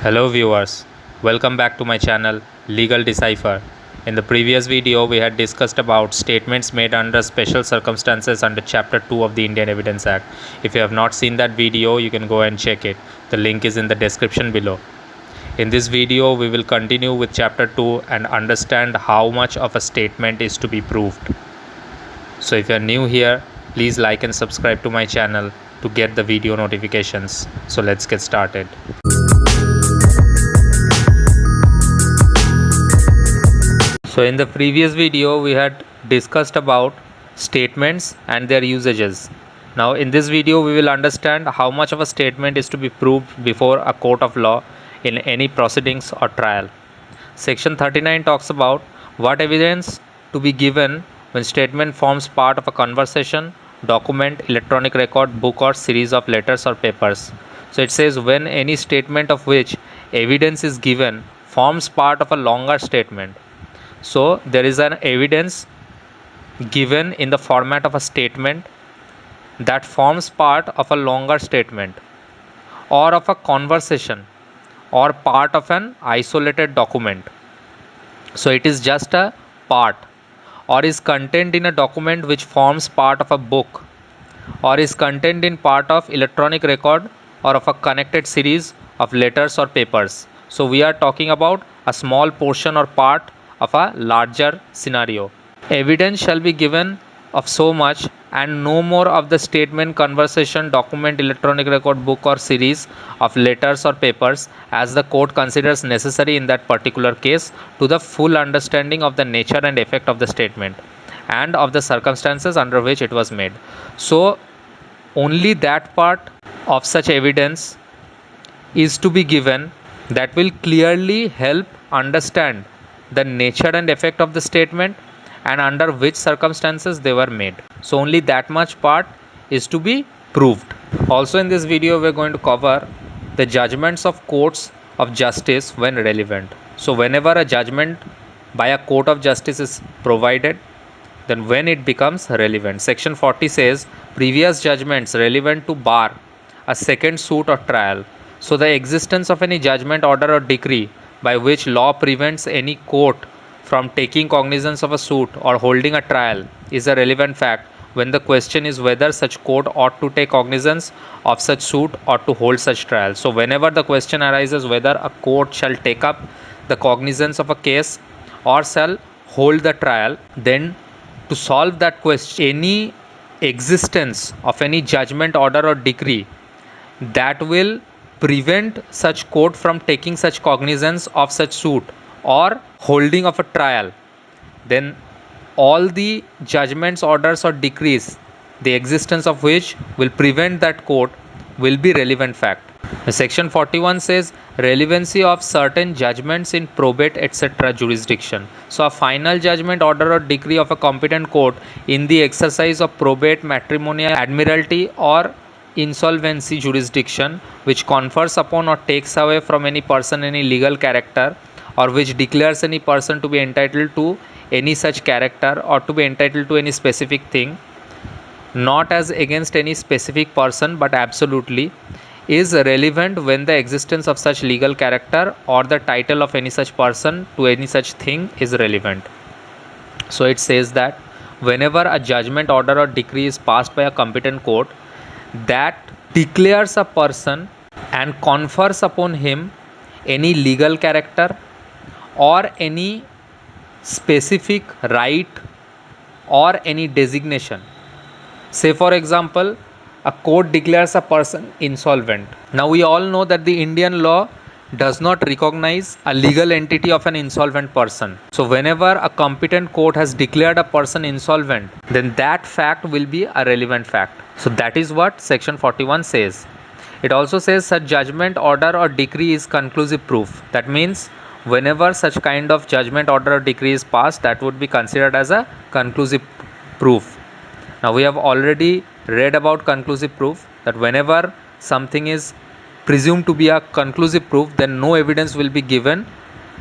Hello viewers, welcome back to my channel Legal Decipher. In the previous video we had discussed about statements made under special circumstances under chapter 2 of the Indian Evidence Act. If you have not seen that video, you can go and check it. The link is in the description below. In this video we will continue with chapter 2 and understand how much of a statement is to be proved. So if you are new here, please like and subscribe to my channel to get the video notifications. So let's get started. So in the previous video we had discussed about statements and their usages. Now in this video we will understand how much of a statement is to be proved before a court of law in any proceedings or trial. Section 39 talks about what evidence to be given when statement forms part of a conversation, document, electronic record, book or series of letters or papers. So it says when any statement of which evidence is given forms part of a longer statement. So there is an evidence given in the format of a statement that forms part of a longer statement or of a conversation or part of an isolated document. So it is just a part or is contained in a document which forms part of a book or is contained in part of electronic record or of a connected series of letters or papers. So we are talking about a small portion or part of a larger scenario. Evidence shall be given of so much and no more of the statement, conversation, document, electronic record, book or series of letters or papers as the court considers necessary in that particular case to the full understanding of the nature and effect of the statement and of the circumstances under which it was made. So only that part of such evidence is to be given that will clearly help understand the nature and effect of the statement and under which circumstances they were made. So only that much part is to be proved. Also in this video we are going to cover the judgments of courts of justice when relevant. So whenever a judgment by a court of justice is provided, then when it becomes relevant. Section 40 says previous judgments relevant to bar a second suit or trial. So the existence of any judgment, order or decree by which law prevents any court from taking cognizance of a suit or holding a trial is a relevant fact when the question is whether such court ought to take cognizance of such suit or to hold such trial. So whenever the question arises whether a court shall take up the cognizance of a case or shall hold the trial, then to solve that question, any existence of any judgment, order or decree that will prevent such court from taking such cognizance of such suit or holding of a trial, then all the judgments, orders or decrees, the existence of which will prevent that court will be relevant fact. Section 41 says relevancy of certain judgments in probate etc. jurisdiction. So a final judgment, order or decree of a competent court in the exercise of probate, matrimonial, admiralty or insolvency jurisdiction which confers upon or takes away from any person any legal character or which declares any person to be entitled to any such character or to be entitled to any specific thing, not as against any specific person but absolutely, is relevant when the existence of such legal character or the title of any such person to any such thing is relevant. So it says that whenever a judgment, order or decree is passed by a competent court that declares a person and confers upon him any legal character or any specific right or any designation. Say for example, a court declares a person insolvent. Now we all know that the Indian law does not recognize a legal entity of an insolvent person. So whenever a competent court has declared a person insolvent, then that fact will be a relevant fact. So that is what section 41 says. It also says such judgment, order or decree is conclusive proof. That means whenever such kind of judgment, order or decree is passed, that would be considered as a conclusive proof. Now we have already read about conclusive proof, that whenever something is presumed to be a conclusive proof, then no evidence will be given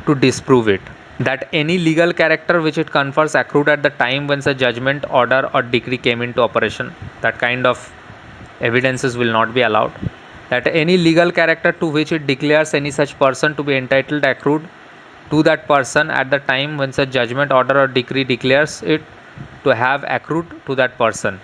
to disprove it. That any legal character which it confers accrued at the time when such judgment, order or decree came into operation, that kind of evidences will not be allowed. that any legal character to which it declares any such person to be entitled accrued to that person at the time when such judgment, order, or decree declares it to have accrued to that person,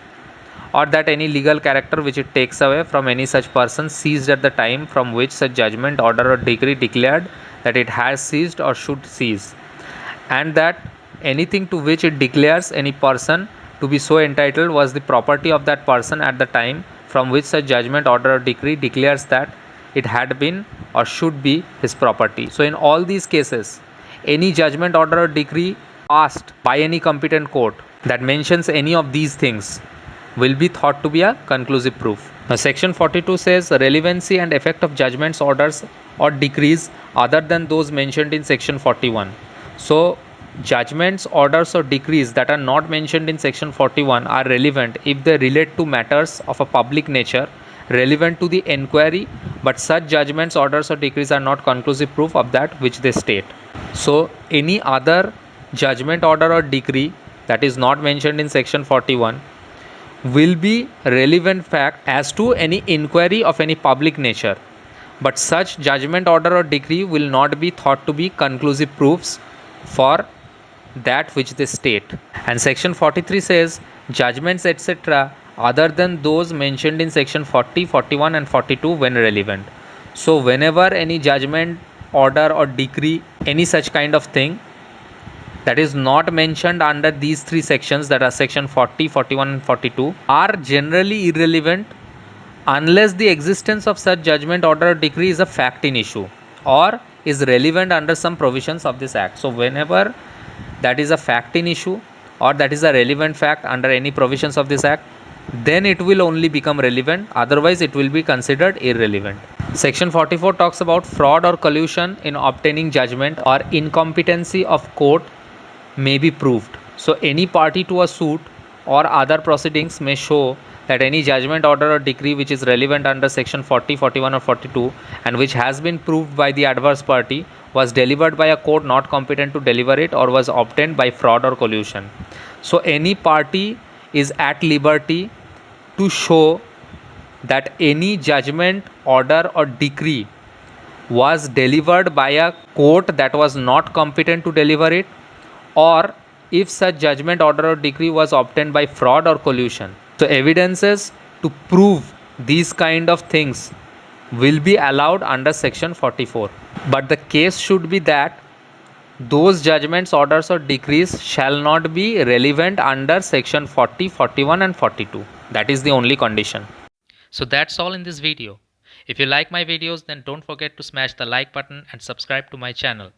or that any legal character which it takes away from any such person seized at the time from which such judgment, order, or decree declared that it has seized or should seize, and that anything to which it declares any person to be so entitled was the property of that person at the time from which such judgment, order, or decree declares that it had been or should be his property. So, in all these cases, any judgment, order, or decree passed by any competent court that mentions any of these things will be thought to be a conclusive proof. Now, section 42 says relevancy and effect of judgments, orders, or decrees other than those mentioned in section 41. So, judgments, orders, or decrees that are not mentioned in section 41 are relevant if they relate to matters of a public nature relevant to the enquiry, but such judgments, orders, or decrees are not conclusive proof of that which they state. So, any other judgment, order, or decree that is not mentioned in section 41 will be relevant fact as to any inquiry of any public nature, but such judgment, order, or decree will not be thought to be conclusive proofs for that which they state. And section 43 says judgments etc other than those mentioned in section 40, 41, and 42 when relevant. So whenever any judgment, order, or decree, any such kind of thing that is not mentioned under these three sections, that are section 40, 41, and 42, are generally irrelevant unless the existence of such judgment, order, or decree is a fact in issue or is relevant under some provisions of this act. So whenever that is a fact in issue or that is a relevant fact under any provisions of this act, then it will only become relevant, otherwise it will be considered irrelevant. Section 44 talks about fraud or collusion in obtaining judgment or incompetency of court may be proved. So any party to a suit or other proceedings may show that any judgment, order, or decree which is relevant under section 40, 41, or 42 and which has been proved by the adverse party was delivered by a court not competent to deliver it or was obtained by fraud or collusion. So any party is at liberty to show that any judgment, order, or decree was delivered by a court that was not competent to deliver it, or if such judgment, order, or decree was obtained by fraud or collusion. So evidences to prove these kind of things will be allowed under section 44, but the case should be that those judgments, orders, or decrees shall not be relevant under section 40, 41, and 42. That is the only condition. So that's all in this video. If you like my videos, then don't forget to smash the like button and subscribe to my channel.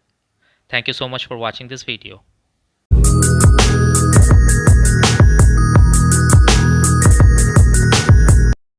Thank you so much for watching this video.